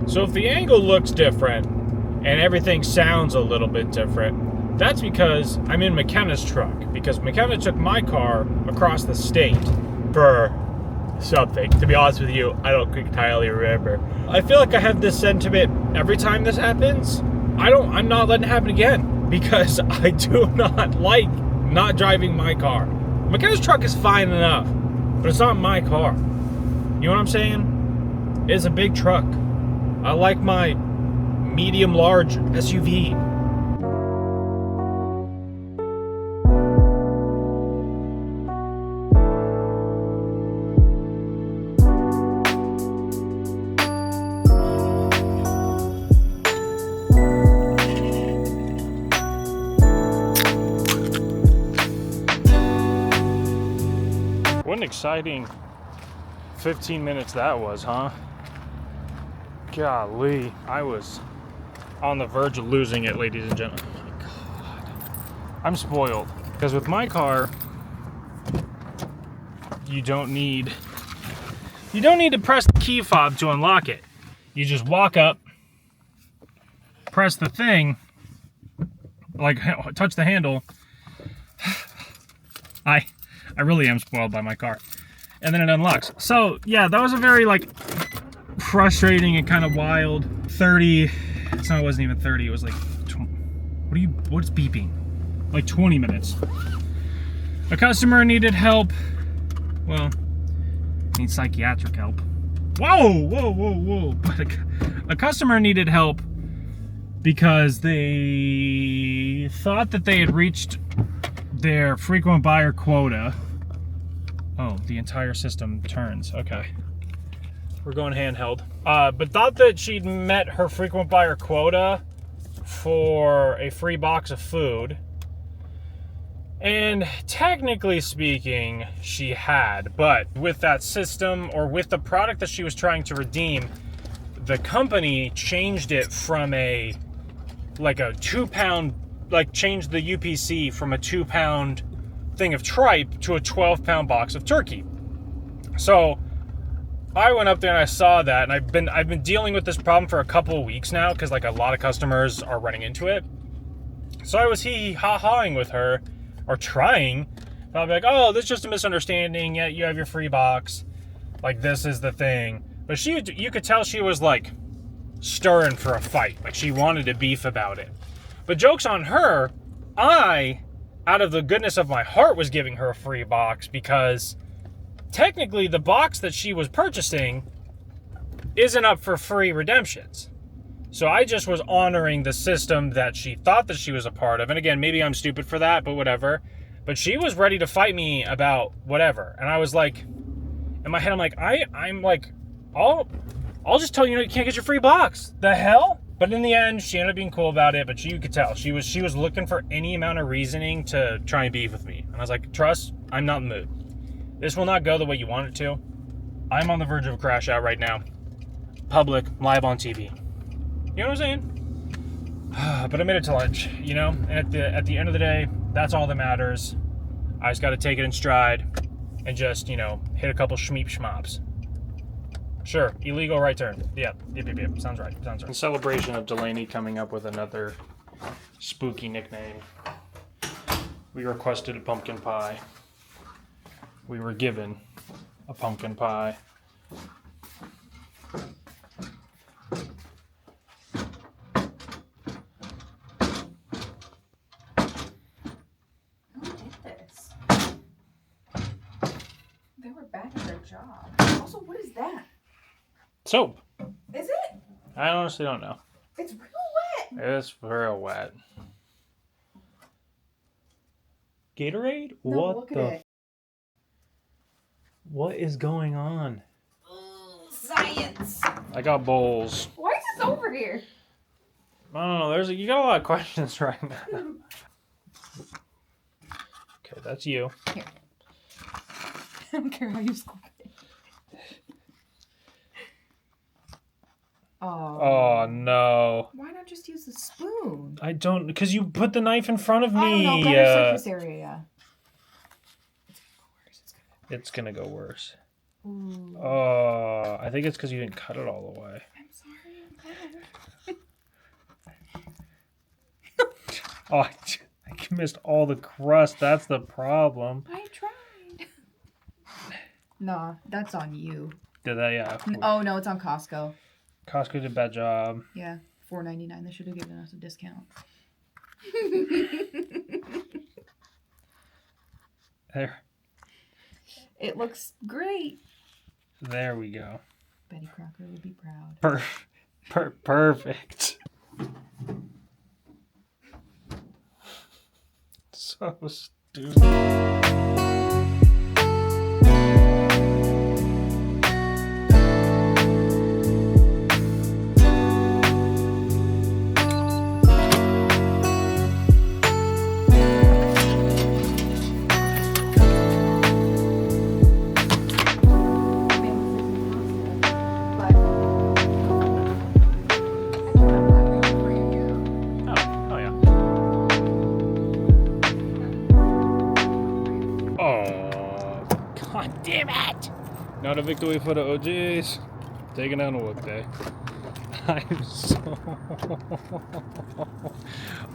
So if the angle looks different and everything sounds a little bit different, that's because I'm in McKenna's truck. Because McKenna took my car across the state for something. To be honest with you, I don't entirely remember. I feel like I have this sentiment every time this happens. I'm not letting it happen again because I do not like not driving my car. McKenna's truck is fine enough, but it's not my car. You know what I'm saying? It's a big truck. I like my medium-large SUV. What an exciting 15 minutes that was, huh? Golly, I was on the verge of losing it, ladies and gentlemen. Oh my God. I'm spoiled. Because with my car, you don't need to press the key fob to unlock it. You just walk up, press the thing, like touch the handle. I really am spoiled by my car. And then it unlocks. So yeah, that was a very frustrating and kind of wild 30. It wasn't even 30. It was like, what's beeping? Like 20 minutes. A customer needed help. Well, needs psychiatric help. Whoa. But a customer needed help because they thought that they had reached their frequent buyer quota. Oh, the entire system turns. Okay. We're going handheld. But thought that she'd met her frequent buyer quota for a free box of food. And technically speaking, she had. But with that system, or with the product that she was trying to redeem, the company changed it from a 2-pound, changed the UPC from a 2-pound thing of tripe to a 12-pound box of turkey. So I went up there and I saw that, and I've been dealing with this problem for a couple of weeks now because a lot of customers are running into it. So I was hee-ha-hawing with her, or trying. I'll be like, oh, this is just a misunderstanding. Yeah, you have your free box. This is the thing. But you could tell she was stirring for a fight. She wanted to beef about it. But joke's on her. I, out of the goodness of my heart, was giving her a free box because technically the box that she was purchasing isn't up for free redemptions. So I just was honoring the system that she thought that she was a part of. And again, maybe I'm stupid for that, but whatever. But she was ready to fight me about whatever. And I was in my head, I'll just tell you, you can't get your free box. The hell? But in the end, she ended up being cool about it. But you could tell she was looking for any amount of reasoning to try and beef with me. And I was like, trust, I'm not in the mood. This will not go the way you want it to. I'm on the verge of a crash out right now. Public, live on TV. You know what I'm saying? But I made it to lunch, And at the end of the day, that's all that matters. I just got to take it in stride and just, hit a couple schmeep schmops. Sure, illegal right turn. Yep. Sounds right. In celebration of Delaney coming up with another spooky nickname, we requested a pumpkin pie. We were given a pumpkin pie. Who did this? They were bad at their job. Also, what is that? Soap. Is it? I honestly don't know. It's real wet. It's real wet. Gatorade? No, look at it. What is going on? Science. I got bowls. Why is this over here? I don't know. You got a lot of questions right now. Okay, that's you. Here. I don't care how you scoop it. Oh no. Why not just use the spoon? I don't, because you put the knife in front of me. Oh no, better surface area. It's gonna go worse. Ooh. Oh, I think it's because you didn't cut it all the way. I'm sorry. Oh, I missed all the crust. That's the problem. I tried. Nah, that's on you. Did I? Yeah. Oh no, it's on Costco. Costco did a bad job. Yeah, $4.99. They should have given us a discount. There. It looks great. There we go. Betty Crocker would be proud. Perfect. So stupid. Oh yeah. Oh, god damn it! Not a victory for the OGs. Taking down a work day. I'm so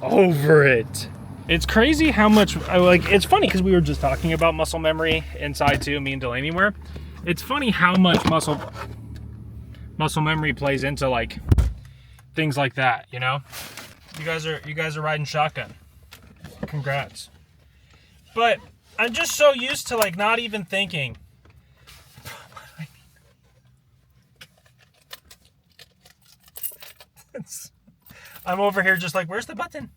over it. It's crazy how much it's funny because we were just talking about muscle memory inside too, me and Delaney were. It's funny how much muscle memory plays into like things like that, you know? You guys are riding shotgun. Congrats. But I'm just so used to like not even thinking. I'm over here just like, where's the button?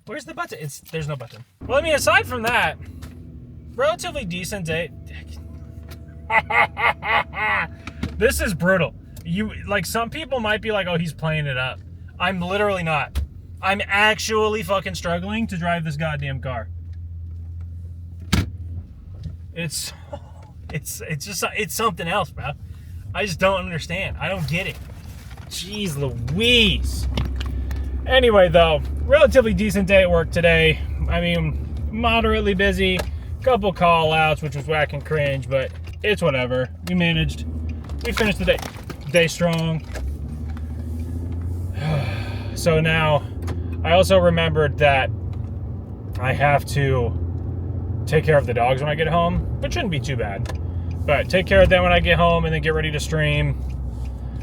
Where's the button? There's no button. Well, I mean, aside from that, relatively decent day. This is brutal. Some people might be like, oh, he's playing it up. I'm literally not. I'm actually fucking struggling to drive this goddamn car. It's something else, bro. I just don't understand. I don't get it. Jeez Louise. Anyway, though, relatively decent day at work today. I mean, moderately busy. Couple call outs, which was whack and cringe, but it's whatever. We managed. We finished the day strong. So now, I also remembered that I have to take care of the dogs when I get home, which shouldn't be too bad. But take care of them when I get home and then get ready to stream.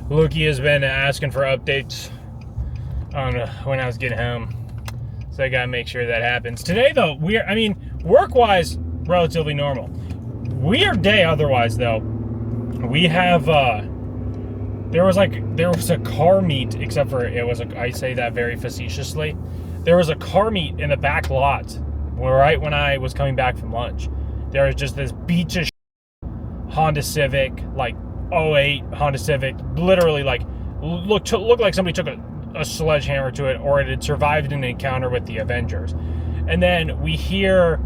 Lukey has been asking for updates on when I was getting home. So I gotta make sure that happens. Today though, work-wise, relatively normal. Weird day otherwise though. We have, there was a car meet, except for I say that very facetiously. There was a car meet in the back lot, right when I was coming back from lunch. There was just this beach of Honda Civic, like 08 Honda Civic, literally like looked like somebody took a sledgehammer to it, or it had survived an encounter with the Avengers. And then we hear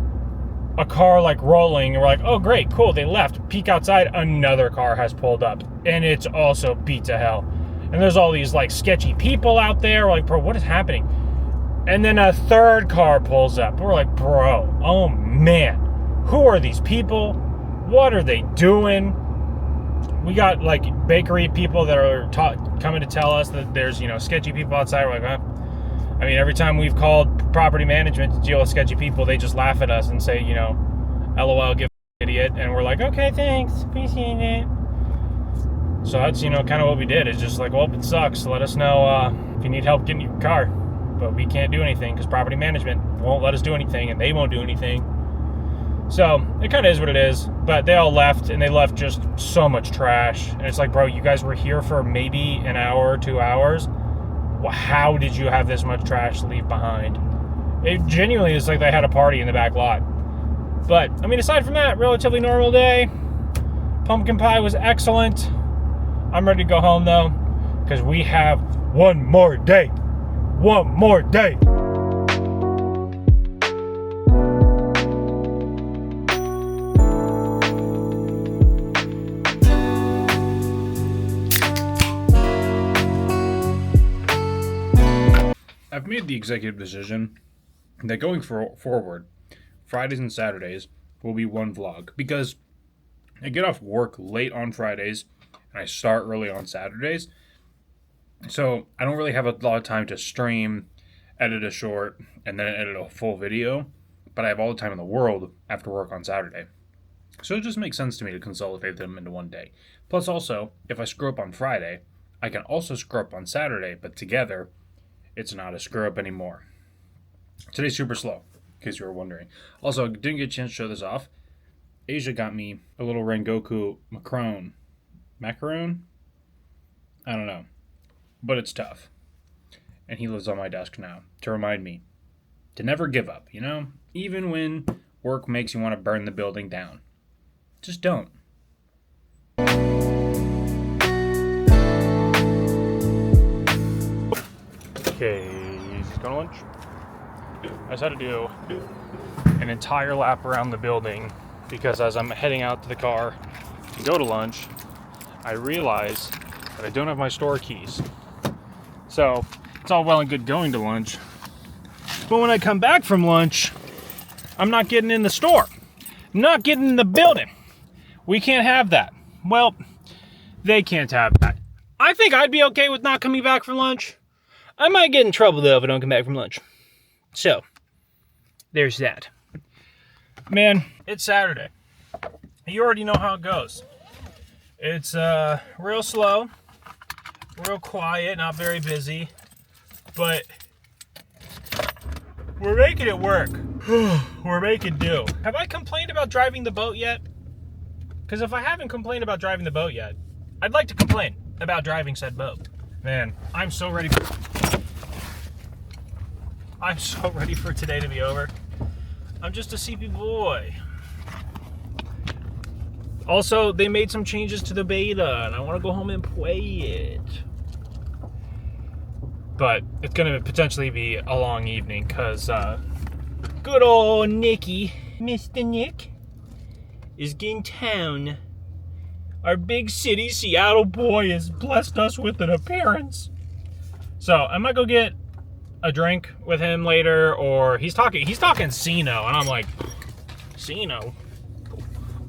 a car like rolling, and we're like, oh great, cool, they left. Peek outside, another car has pulled up, and it's also beat to hell. And there's all these like sketchy people out there. We're like, bro, what is happening? And then a third car pulls up. We're like, bro, oh man, who are these people? What are they doing? We got like bakery people that are coming to tell us that there's, sketchy people outside. We're like, huh? I mean, every time we've called property management to deal with sketchy people, they just laugh at us and say, LOL, give idiot. And we're like, okay, thanks, appreciate it. So that's, kind of what we did. It's just like, well, it sucks. Let us know if you need help getting your car. But we can't do anything because property management won't let us do anything, and they won't do anything. So it kind of is what it is. But they all left, and they left just so much trash. And it's like, bro, you guys were here for maybe an hour, 2 hours. Well, how did you have this much trash to leave behind? It genuinely is like they had a party in the back lot. But, I mean, aside from that, relatively normal day. Pumpkin pie was excellent. I'm ready to go home, though, because we have one more day. One more day. I've made the executive decision that going forward, Fridays and Saturdays will be one vlog, because I get off work late on Fridays and I start early on Saturdays. So I don't really have a lot of time to stream, edit a short, and then edit a full video, but I have all the time in the world after work on Saturday. So it just makes sense to me to consolidate them into one day. Plus also, if I screw up on Friday, I can also screw up on Saturday, but together, it's not a screw up anymore. Today's super slow, in case you were wondering. Also, didn't get a chance to show this off. Asia got me a little Rengoku macaron. Macaron? I don't know. But it's tough. And he lives on my desk now to remind me to never give up, you know? Even when work makes you want to burn the building down. Just don't. Okay, going to lunch. I just had to do an entire lap around the building because as I'm heading out to the car to go to lunch, I realize that I don't have my store keys. So it's all well and good going to lunch, but when I come back from lunch, I'm not getting in the store, not getting in the building. We can't have that. Well, they can't have that. I think I'd be okay with not coming back from lunch. I might get in trouble though if I don't come back from lunch. So, there's that. Man, it's Saturday. You already know how it goes. It's real slow, real quiet, not very busy, but we're making it work. We're making do. Have I complained about driving the boat yet? Because if I haven't complained about driving the boat yet, I'd like to complain about driving said boat. Man, I'm so ready for today to be over. I'm just a sleepy boy. Also, they made some changes to the beta, and I want to go home and play it. But it's going to potentially be a long evening, because good old Nicky, Mr. Nick, is in town. Our big city Seattle boy has blessed us with an appearance. So I might go get a drink with him later, or he's talking Sino, and I'm like, Sino?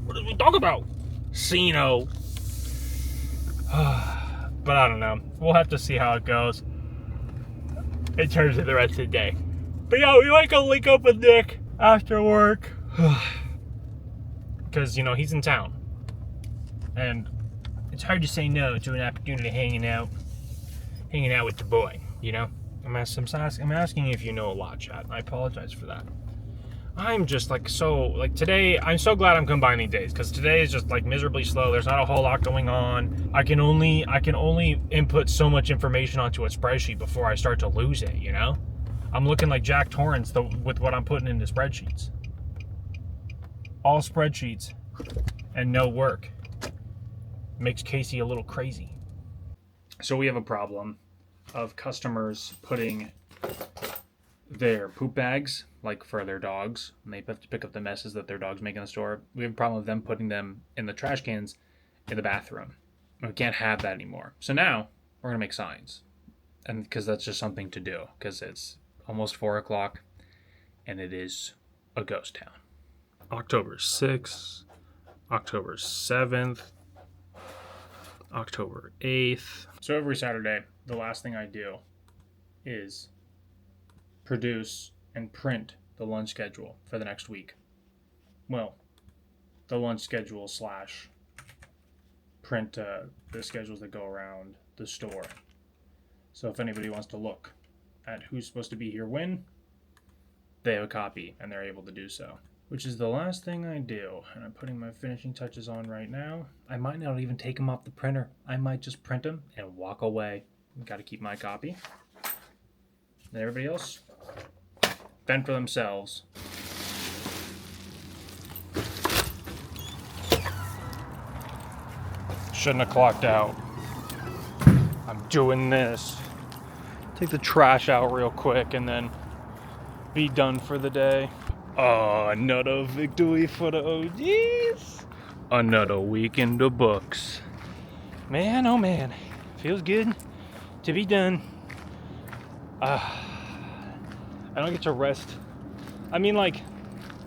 What did we talk about? Sino. But I don't know. We'll have to see how it goes in terms of the rest of the day. But yeah, we might go link up with Nick after work. Because, you know, he's in town. And it's hard to say no to an opportunity hanging out with the boy, you know? I'm asking if you know a lot, chat. I apologize for that. I'm just today, I'm so glad I'm combining days, because today is just like miserably slow. There's not a whole lot going on. I can only input so much information onto a spreadsheet before I start to lose it, you know? I'm looking like Jack Torrance with what I'm putting into spreadsheets. All spreadsheets and no work. Makes Casey a little crazy. So we have a problem of customers putting their poop bags, like for their dogs, and they have to pick up the messes that their dogs make in the store. We have a problem with them putting them in the trash cans in the bathroom. We can't have that anymore. So now we're going to make signs. And because that's just something to do, because it's almost 4 o'clock and it is a ghost town. October 6th, October 7th, October 8th. So every Saturday, the last thing I do is produce and print the lunch schedule for the next week. Well, the lunch schedule / print the schedules that go around the store. So if anybody wants to look at who's supposed to be here when, they have a copy and they're able to do so. Which is the last thing I do. And I'm putting my finishing touches on right now. I might not even take them off the printer. I might just print them and walk away. Got to keep my copy. And everybody else, fend for themselves. Shouldn't have clocked out. I'm doing this. Take the trash out real quick and then be done for the day. Another victory for the OGs. Another week in the books. Man, oh man. Feels good to be done. I don't get to rest. I mean, like,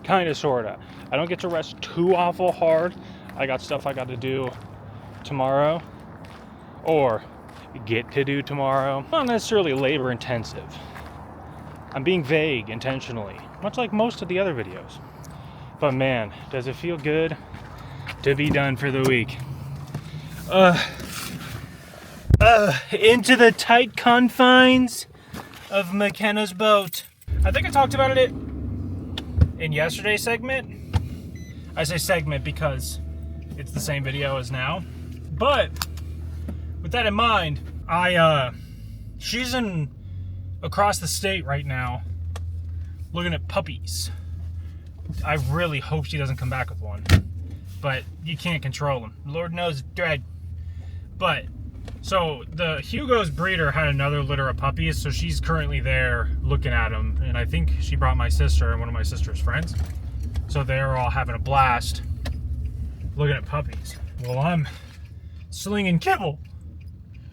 kind of, sort of. I don't get to rest too awful hard. I got stuff I got to do tomorrow. Or get to do tomorrow. Not necessarily labor intensive. I'm being vague intentionally, much like most of the other videos. But man, does it feel good to be done for the week. Into the tight confines of McKenna's boat. I think I talked about it in yesterday's segment. I say segment because it's the same video as now. But with that in mind, she's across the state right now looking at puppies. I really hope she doesn't come back with one. But you can't control them. Lord knows it's dread. But so the Hugo's breeder had another litter of puppies, so she's currently there looking at them. And I think she brought my sister and one of my sister's friends. So they're all having a blast looking at puppies. Well, I'm slinging kibble.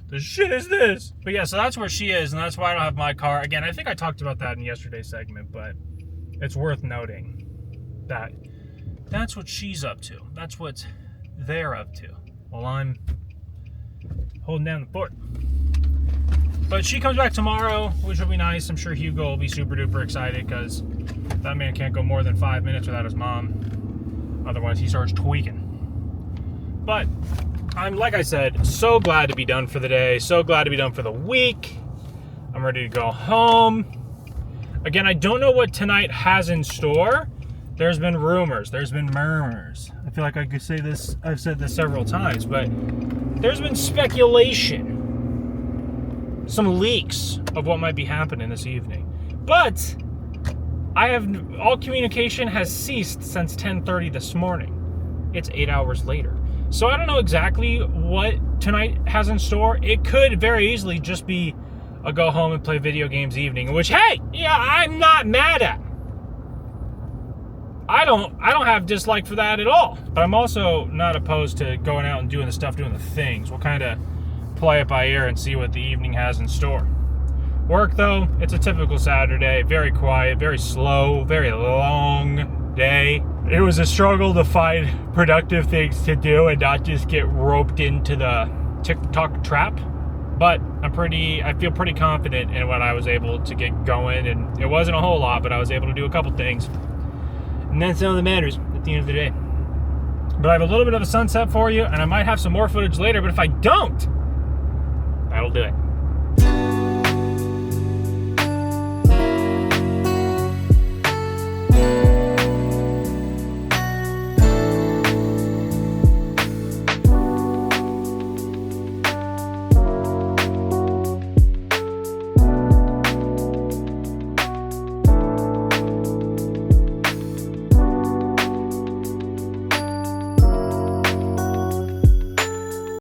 The shit is this? But yeah, so that's where she is, and that's why I don't have my car. Again, I think I talked about that in yesterday's segment, but it's worth noting that that's what she's up to. That's what they're up to. While I'm holding down the fort. But she comes back tomorrow, which will be nice. I'm sure Hugo will be super duper excited because that man can't go more than 5 minutes without his mom. Otherwise, he starts tweaking. But I'm, like I said, so glad to be done for the day. So glad to be done for the week. I'm ready to go home. Again, I don't know what tonight has in store. There's been rumors. There's been murmurs. I feel like I could say this. I've said this several times, but there's been speculation. Some leaks of what might be happening this evening. But all communication has ceased since 10:30 this morning. It's 8 hours later. So I don't know exactly what tonight has in store. It could very easily just be a go home and play video games evening, which, hey, yeah, I'm not mad at. I don't have dislike for that at all. But I'm also not opposed to going out and doing the stuff, doing the things. We'll kind of play it by ear and see what the evening has in store. Work, though, it's a typical Saturday. Very quiet, very slow, very long day. It was a struggle to find productive things to do and not just get roped into the TikTok trap. But I feel pretty confident in what I was able to get going. And it wasn't a whole lot, but I was able to do a couple things. And that's all that matters at the end of the day. But I have a little bit of a sunset for you, and I might have some more footage later, but if I don't, that'll do it.